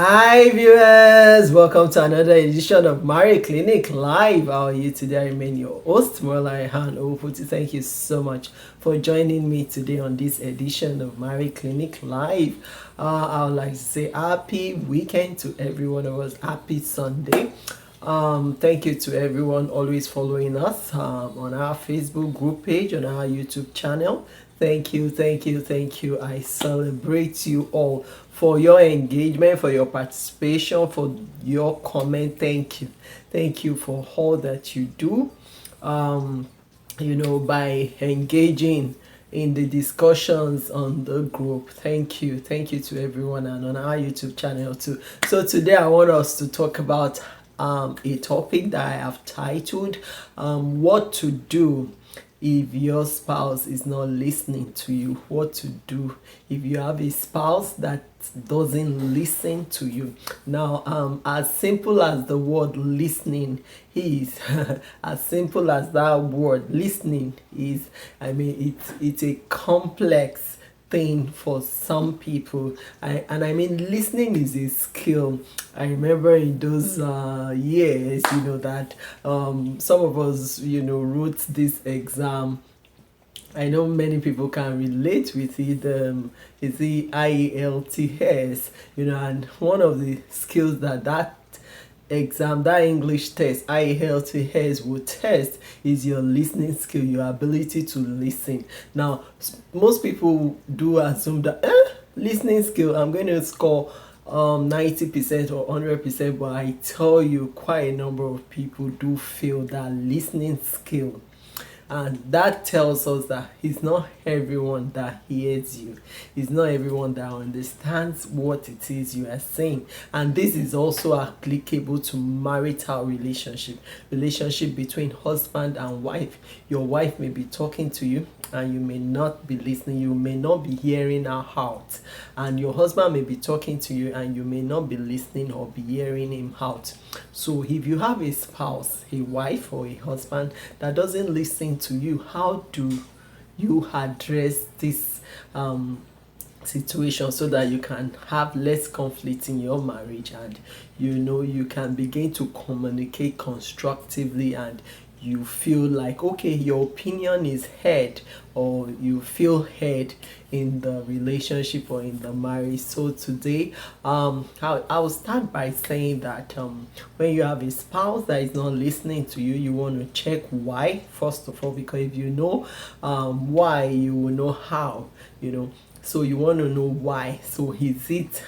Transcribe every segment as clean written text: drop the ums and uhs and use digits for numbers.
Hi viewers, welcome to another edition of Marie Clinic Live. How are you today? I remain your host, Mola Han Oputi. Thank you so much for joining me today on this edition of Marie Clinic Live. I would like to say happy weekend to every one of us. Happy Sunday. Thank you to everyone always following us on our Facebook group page, on our YouTube channel. Thank you, thank you, thank you. I celebrate you all for your engagement, for your participation, for your comment. Thank you. Thank you for all that you do. By engaging in the discussions on the group. Thank you. Thank you to everyone and on our YouTube channel too. So today I want us to talk about a topic that I have titled what to do if your spouse is not listening to you. What to do if you have a spouse that doesn't listen to you. Now, as simple as the word listening is, as simple as that word listening is, it's a complex thing for some people. I mean, listening is a skill. I remember in those years, that some of us, wrote this exam. I know many people can relate with it. It's the IELTS, and one of the skills that exam, that English test, IELTS will test is your listening skill, your ability to listen. Now, most people do assume that listening skill, I'm going to score 90% or 100%, but I tell you, quite a number of people do feel that listening skill. And that tells us that it's not everyone that hears you. It's not everyone that understands what it is you are saying. And this is also applicable to marital relationship between husband and wife. Your wife may be talking to you and you may not be listening. You may not be hearing her out. And your husband may be talking to you and you may not be listening or be hearing him out. So if you have a spouse, a wife or a husband that doesn't listen to you, how do you address this situation so that you can have less conflict in your marriage, and you can begin to communicate constructively, and you feel like, okay, your opinion is heard, or you feel heard in the relationship or in the marriage. So today, I will start by saying that when you have a spouse that is not listening to you, you want to check why, first of all, because if you know why, you will know how. So you want to know why. So is it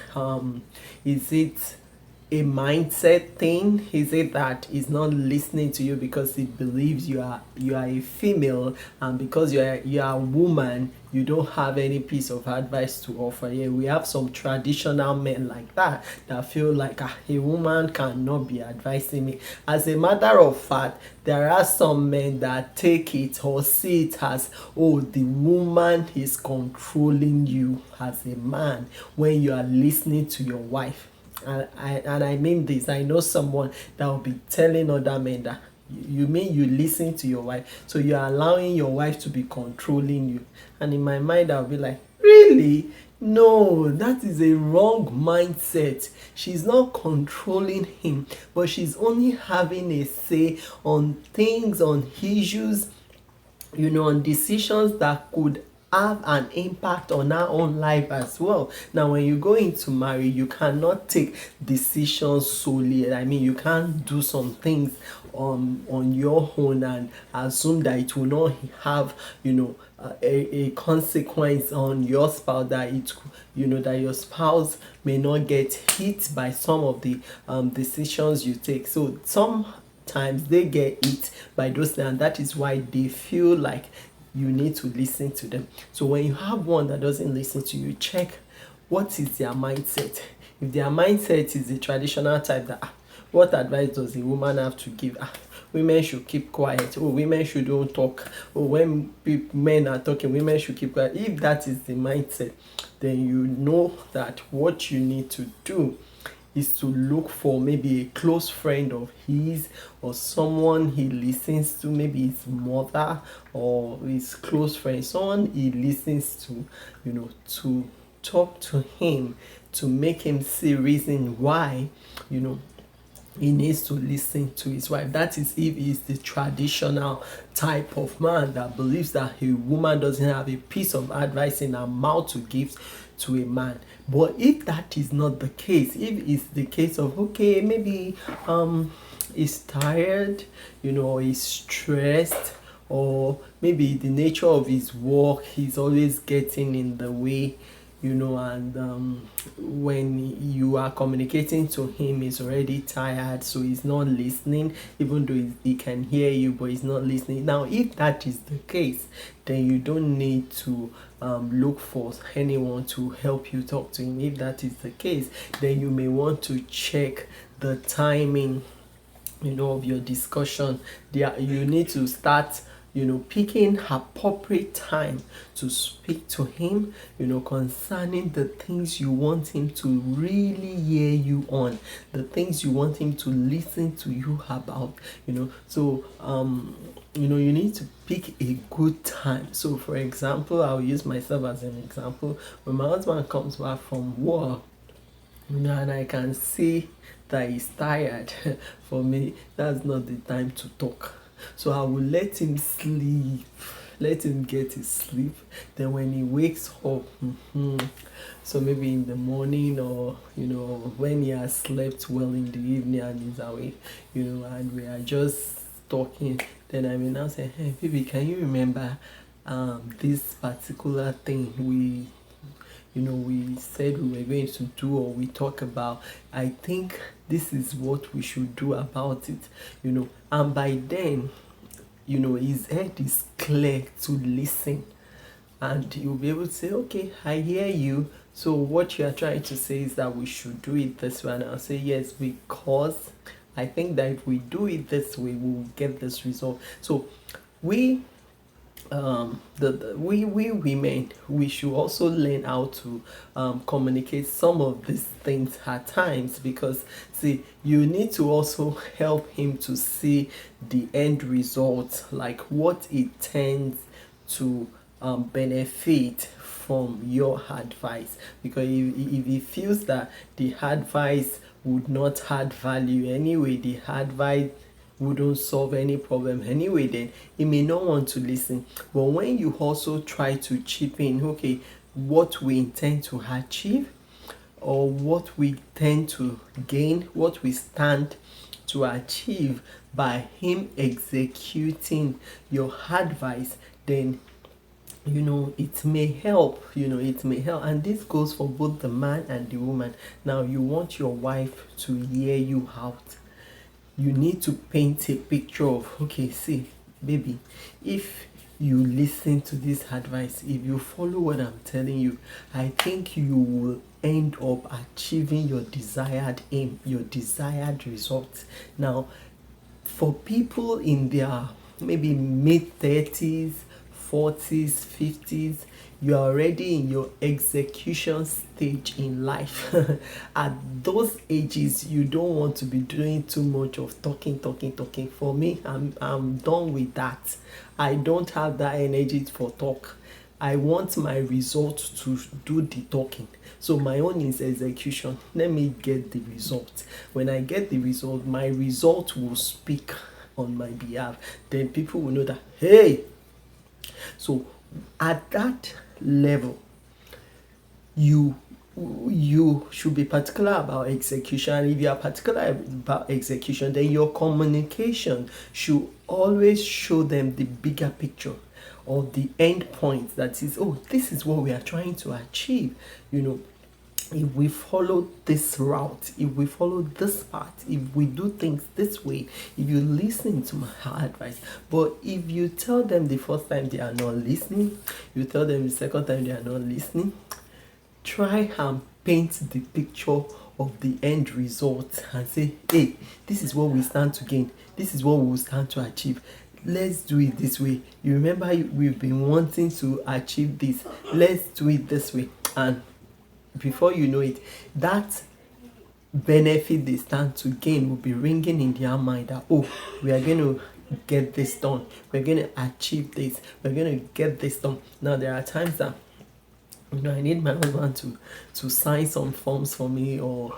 a mindset thing? Is it that he's not listening to you because he believes you are a female, and because you are a woman, you don't have any piece of advice to offer? Yeah, we have some traditional men like that feel like a woman cannot be advising me. As a matter of fact, there are some men that take it or see it as, oh, the woman is controlling you as a man when you are listening to your wife. And I mean this. I know someone that will be telling other men that, you mean you listen to your wife, so you're allowing your wife to be controlling you. And in my mind, I'll be like, really? No, that is a wrong mindset. She's not controlling him, but she's only having a say on things, on issues, on decisions that could have an impact on our own life as well. Now, when you go into marriage, you cannot take decisions solely. I mean, you can't do some things on your own and assume that it will not have a consequence on your spouse, that that your spouse may not get hit by some of the decisions you take. So sometimes they get hit by those things, and that is why they feel like you need to listen to them. So when you have one that doesn't listen to you, check what is their mindset. If their mindset is the traditional type that, what advice does a woman have to give? Women should keep quiet. Oh, women shouldn't talk. Oh, when men are talking, women should keep quiet. If that is the mindset, then you know that what you need to do is to look for maybe a close friend of his, or someone he listens to, maybe his mother or his close friend, someone he listens to, to talk to him to make him see reason why, you know, he needs to listen to his wife. That is if he's the traditional type of man that believes that a woman doesn't have a piece of advice in her mouth to give to a man. But if that is not the case, if it's the case of, okay, maybe he's tired, you know, he's stressed, or maybe the nature of his work, he's always getting in the way, you know, and when you are communicating to him, he's already tired, so he's not listening, even though he can hear you, but he's not listening. Now, if that is the case, then you don't need to look for anyone to help you talk to him. If that is the case, then you may want to check the timing, you know, of your discussion. There, you need to start, you know, picking appropriate time to speak to him, you know, concerning the things you want him to really hear you on, the things you want him to listen to you about, you know. So you know, you need to pick a good time. So for example, I'll use myself as an example. When my husband comes back from work, you know, and I can see that he's tired, for me, that's not the time to talk. So I will let him sleep, let him get his sleep. Then when he wakes up, so maybe in the morning, or you know, when he has slept well in the evening and he's awake, you know, and we are just talking, then I will now say, hey baby, can you remember this particular thing we said we were going to do, or we talk about? I think this is what we should do about it, you know. And by then, you know, his head is clear to listen, and you'll be able to say, okay, I hear you. So what you are trying to say is that we should do it this way. And I'll say, yes, because I think that if we do it this way, we'll get this result. So we we women, we should also learn how to communicate some of these things at times, because see, you need to also help him to see the end result, like what it tends to benefit from your advice. Because if he feels that the advice would not add value anyway, the advice wouldn't solve any problem anyway, then he may not want to listen. But when you also try to chip in, okay, what we intend to achieve, or what we tend to gain, what we stand to achieve by him executing your advice, then you know, it may help, you know, it may help. And this goes for both the man and the woman. Now, you want your wife to hear you out. You need to paint a picture of, okay, see, baby, if you listen to this advice, if you follow what I'm telling you, I think you will end up achieving your desired aim, your desired results. Now, for people in their maybe mid 30s, 40s, 50s, you're already in your execution stage in life. At those ages, you don't want to be doing too much of talking. For me, I'm done with that. I don't have that energy for talk. I want my results to do the talking. So my own is execution. Let me get the result. When I get the result, my result will speak on my behalf. Then people will know that, hey. So at that level, you should be particular about execution. If you are particular about execution, then your communication should always show them the bigger picture, or the end point, that is, oh, this is what we are trying to achieve. You know, if we follow this route, if we follow this path, if we do things this way, if you listen to my advice. But if you tell them the first time they are not listening, you tell them the second time they are not listening, try and paint the picture of the end result and say, hey, this is what we stand to gain, this is what we will stand to achieve. Let's do it this way. You remember we've been wanting to achieve this. Let's do it this way. And before you know it, that benefit they stand to gain will be ringing in their mind that, oh, we are going to get this done. We're going to achieve this. We're going to get this done. Now, there are times that I need my husband to sign some forms for me, or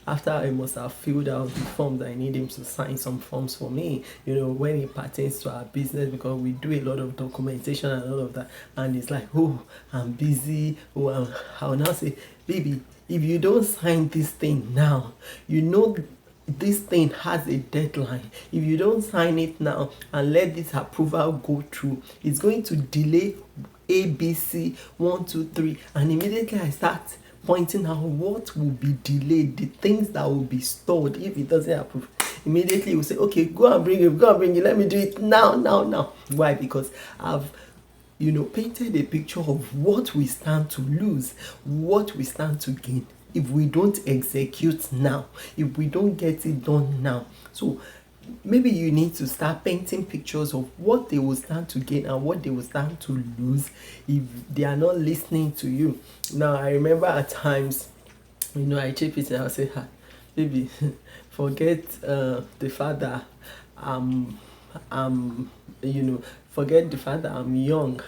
after I must have filled out the forms, I need him to sign some forms for me, when it pertains to our business, because we do a lot of documentation and all of that. And it's like, oh, I'm busy. I'll now say, baby, if you don't sign this thing now, this thing has a deadline. If you don't sign it now and let this approval go through, it's going to delay ABC 1, 2, 3. And immediately I start pointing out what will be delayed, the things that will be stored if it doesn't approve. Immediately you say, okay, go and bring it, let me do it now. Why? Because I've painted a picture of what we stand to lose, what we stand to gain if we don't execute now, if we don't get it done now. So maybe you need to start painting pictures of what they will stand to gain and what they will stand to lose if they are not listening to you. Now, I remember at times, I chip it and I'll say, baby, forget the fact that forget the fact that I'm young.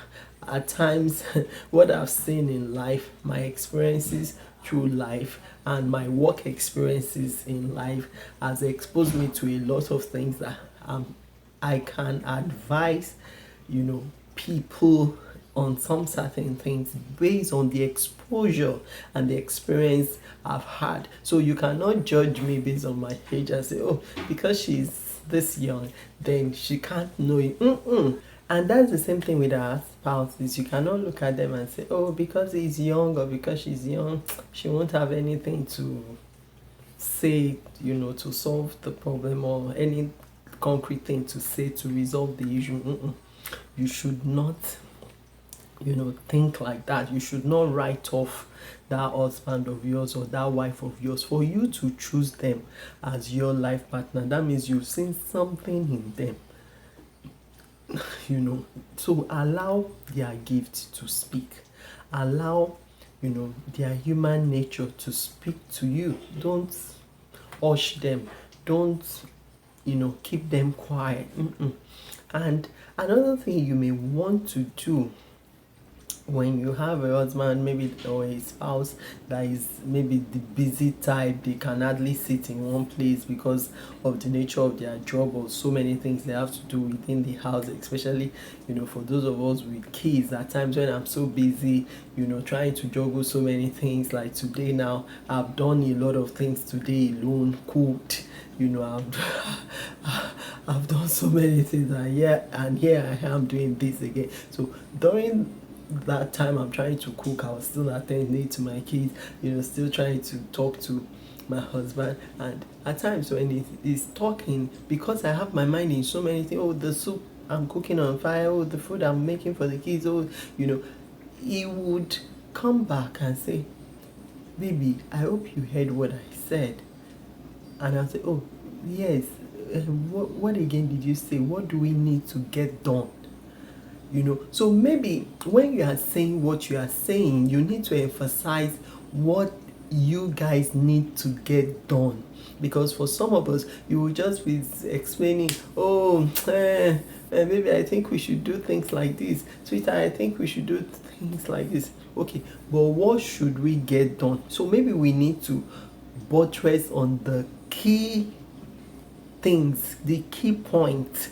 At times, what I've seen in life, my experiences through life, and my work experiences in life has exposed me to a lot of things that I can advise, people on some certain things based on the exposure and the experience I've had. So you cannot judge me based on my age and say, oh, because she's this young, then she can't know it. And that's the same thing with our spouses. You cannot look at them and say, oh, because he's young or because she's young, she won't have anything to say, to solve the problem, or any concrete thing to say to resolve the issue. You should not, think like that. You should not write off that husband of yours or that wife of yours for you to choose them as your life partner. That means you've seen something in them. So allow their gift to speak. Allow, their human nature to speak to you. Don't hush them. Don't, keep them quiet. And another thing you may want to do when you have a husband, maybe, or a spouse that is maybe the busy type, they can hardly sit in one place because of the nature of their job, or so many things they have to do within the house, especially for those of us with kids. At times when I'm so busy, trying to juggle so many things, like today now, I've done a lot of things today alone, cooked, I've done so many things, and here I am doing this again. So during that time I'm trying to cook, I was still attending to my kids, still trying to talk to my husband. And at times when he's talking, because I have my mind in so many things, oh, the soup I'm cooking on fire, oh, the food I'm making for the kids, oh, he would come back and say, baby, I hope you heard what I said. And I'll say, oh, yes, what again did you say? What do we need to get done? So maybe when you are saying what you are saying, you need to emphasize what you guys need to get done. Because for some of us, you will just be explaining, oh, maybe I think we should do things like this. Sweetheart, I think we should do things like this. Okay, but what should we get done? So maybe we need to buttress on the key things, the key points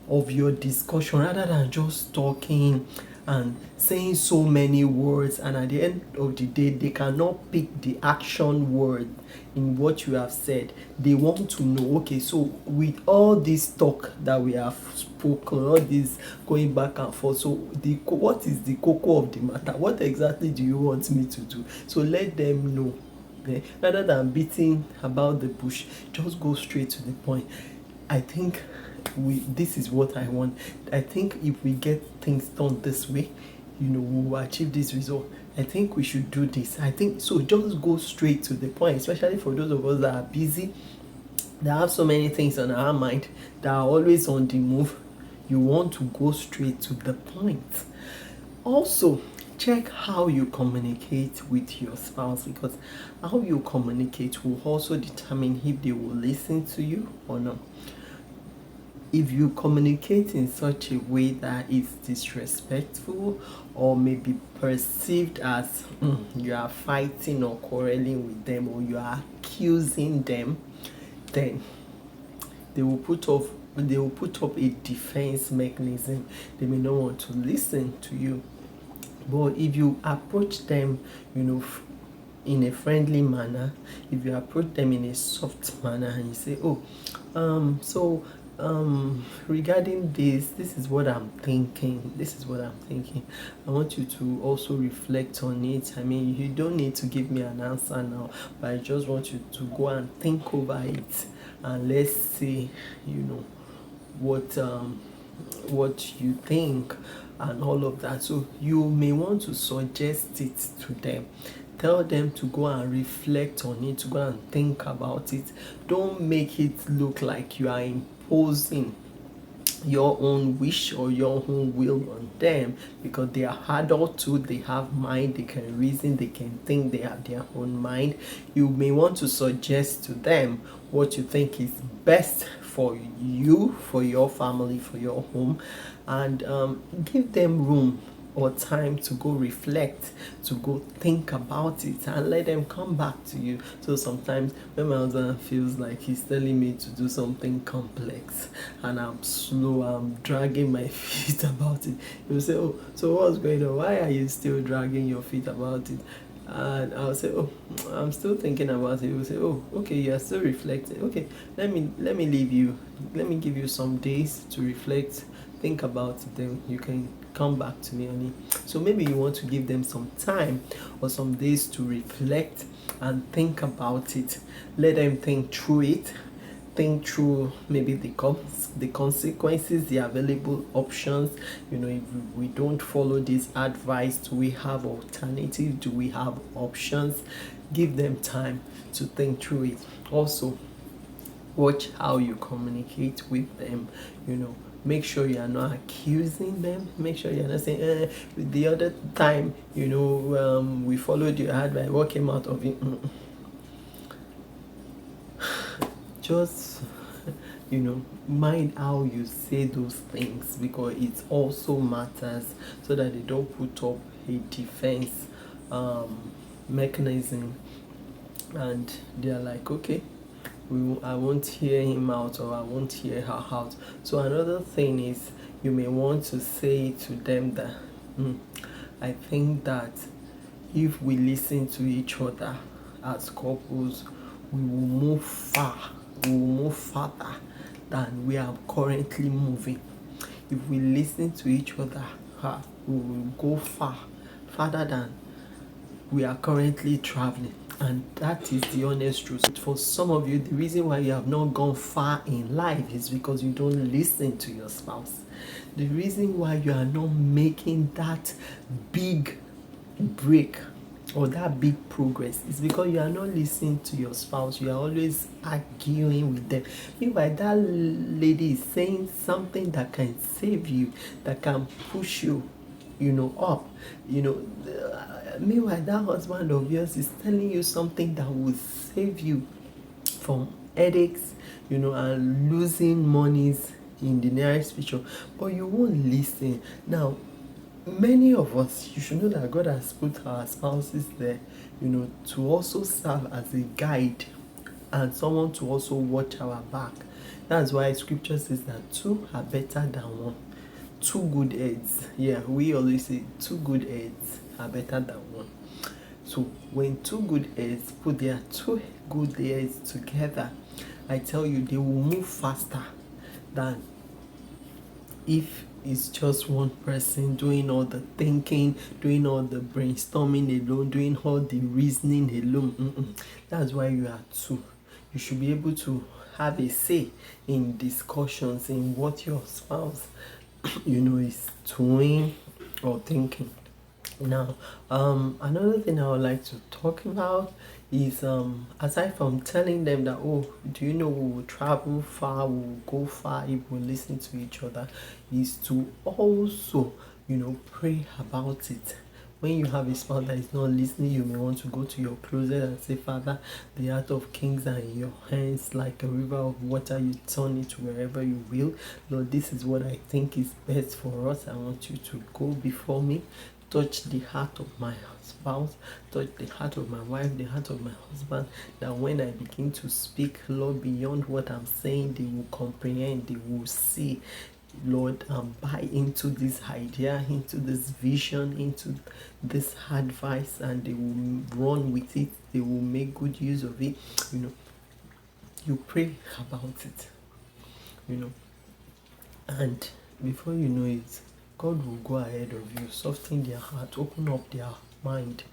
of your discussion, rather than just talking and saying so many words, and at the end of the day they cannot pick the action word in what you have said. They want to know, okay, so with all this talk that we have spoken, all this going back and forth, so what is the cocoa of the matter? What exactly do you want me to do? So let them know. Rather than beating about the bush, just go straight to the point. I think this is what I want. I think if we get things done this way, we will achieve this result. I think we should do this. I think so. Just go straight to the point, especially for those of us that are busy, that have so many things on our mind, that are always on the move. You want to go straight to the point. Also, check how you communicate with your spouse, because how you communicate will also determine if they will listen to you or not. if you communicate in such a way that is disrespectful or maybe perceived as you are fighting or quarreling with them, or you are accusing them, then they will put up a defense mechanism. They may not want to listen to you. But if you approach them, in a friendly manner, if you approach them in a soft manner and you say, so regarding this is what I'm thinking, I want you to also reflect on it. I mean, you don't need to give me an answer now, but I just want you to go and think over it, and let's see, what you think and all of that. So you may want to suggest it to them. Tell them to go and reflect on it, to go and think about it. Don't make it look like you are imposing your own wish or your own will on them, because they are adult too. They have mind, they can reason, they can think, they have their own mind. You may want to suggest to them what you think is best for you, for your family, for your home, and give them room or time to go reflect, to go think about it, and let them come back to you. So sometimes when my husband feels like he's telling me to do something complex and I'm slow, I'm dragging my feet about it, he'll say, oh, so what's going on? Why are you still dragging your feet about it? And I'll say, oh, I'm still thinking about it. He will say, oh, okay, you're still reflecting. Okay, let me leave you. Let me give you some days to reflect, think about it, then you can come back to me on it. So maybe you want to give them some time or some days to reflect and think about it. Let them think through it. Think through maybe the consequences, the available options. If we don't follow this advice, do we have alternatives? Do we have options? Give them time to think through it. Also, watch how you communicate with them. Make sure you are not accusing them. Make sure you are not saying, the other time, we followed your advice, what came out of it? Just, mind how you say those things, because it also matters, so that they don't put up a defense mechanism and they're like, okay, I won't hear him out, or I won't hear her out. So another thing is, you may want to say to them that I think that if we listen to each other as couples, we will move further than we are currently moving. If we listen to each other, we will go farther than we are currently traveling. And that is the honest truth. For some of you, the reason why you have not gone far in life is because you don't listen to your spouse. The reason why you are not making that big break or that big progress is because you are not listening to your spouse. You are always arguing with them. Meanwhile, that lady is saying something that can save you, that can push you, up. Meanwhile, that husband of yours is telling you something that will save you from headaches, and losing monies in the nearest future, but you won't listen. Now, many of us, you should know that God has put our spouses there, to also serve as a guide and someone to also watch our back. That's why scripture says that two are better than one. Two good heads. Yeah, we always say two good heads are better than one. So when two good heads put their two good heads together, I tell you, they will move faster than if it's just one person doing all the thinking, doing all the brainstorming alone, doing all the reasoning alone. That's why you are two. You should be able to have a say in discussions, in what your spouse is doing or thinking. Now, another thing I would like to talk about is, aside from telling them that, oh, do you know we will travel far, we will go far if we listen to each other, is to also, pray about it. When you have a spouse that is not listening, you may want to go to your closet and say, Father, the heart of kings are in your hands, like a river of water. You turn it wherever you will. Lord, this is what I think is best for us. I want you to go before me. Touch the heart of my spouse, touch the heart of my wife, the heart of my husband, that when I begin to speak, Lord, beyond what I'm saying, they will comprehend, they will see, Lord, buy into this idea, into this vision, into this advice, and they will run with it. They will make good use of it. You pray about it, and before you know it, God will go ahead of you, soften their heart, open up their mind,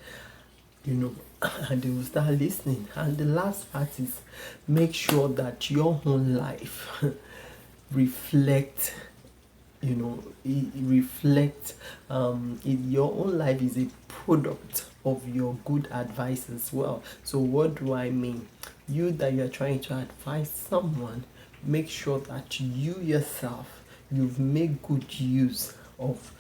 and they will start listening. And the last part is, make sure that your own life reflect, your own life is a product of your good advice as well. So what do I mean? You that you're trying to advise someone, make sure that you yourself, you've made good use of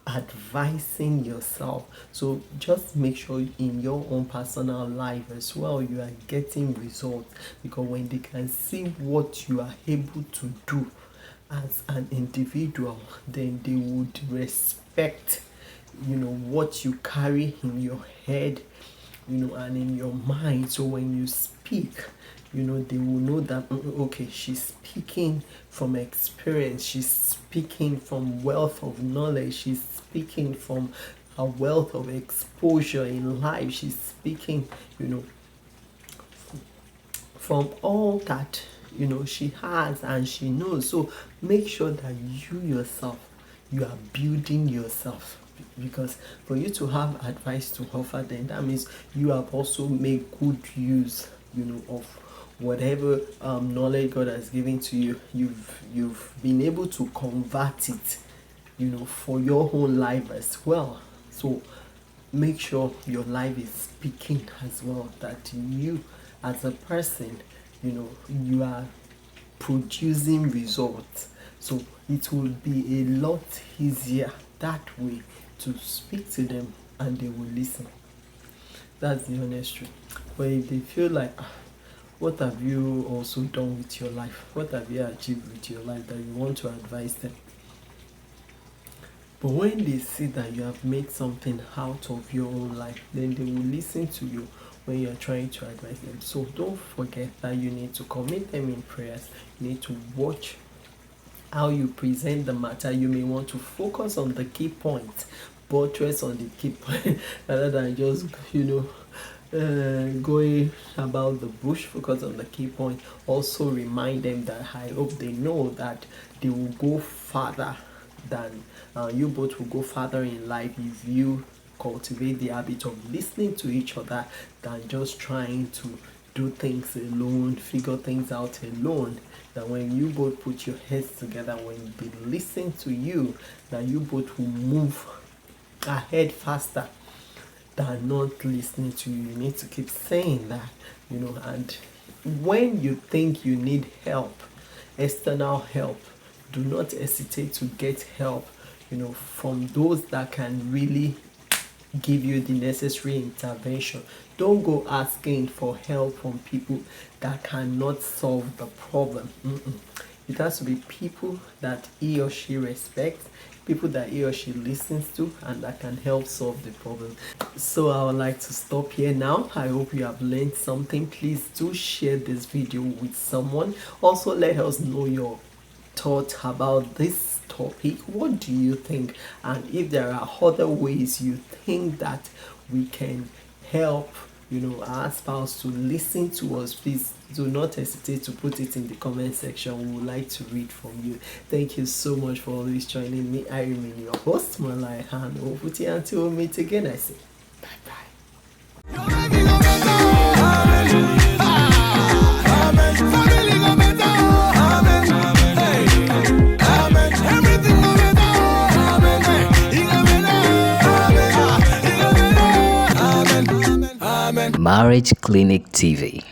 advising yourself. So just make sure in your own personal life as well, you are getting results, because when they can see what you are able to do as an individual, then they would respect what you carry in your head, and in your mind. So when you speak, they will know that, okay, she's speaking from experience, she's speaking from wealth of knowledge, she's speaking from a wealth of exposure in life, she's speaking, from all that, she has and she knows. So make sure that you yourself, you are building yourself, because for you to have advice to offer, then that means you have also made good use, of whatever knowledge God has given to you. You've been able to convert it, for your own life as well. So make sure your life is speaking as well, that you as a person, you are producing results. So it will be a lot easier that way to speak to them, and they will listen. That's the honest truth. But if they feel like, what have you also done with your life? What have you achieved with your life that you want to advise them? But when they see that you have made something out of your own life, then they will listen to you when you're trying to advise them. So don't forget that you need to commit them in prayers. You need to watch how you present the matter. You may want to focus on the key points, buttress on the key point, rather than just, going about the bush. Focus on the key point. Also remind them that I hope they know that they will go farther than you both will go farther in life if you cultivate the habit of listening to each other than just trying to do things alone, figure things out alone. That when you both put your heads together, when they listen to you, that you both will move ahead faster than not listening to you. You need to keep saying that, and when you think you need help, external help, do not hesitate to get help, from those that can really give you the necessary intervention. Don't go asking for help from people that cannot solve the problem. It has to be people that he or she respects, people that he or she listens to, and that can help solve the problem. So I would like to stop here now. I hope you have learned something. Please do share this video with someone. Also, let us know your thoughts about this topic. What do you think? And if there are other ways you think that we can help our spouse to listen to us, please do not hesitate to put it in the comment section. We would like to read from you. Thank you so much for always joining me. I remain your host, Malai Han Ofuti. Until we meet again, I say bye bye. Marriage Clinic TV.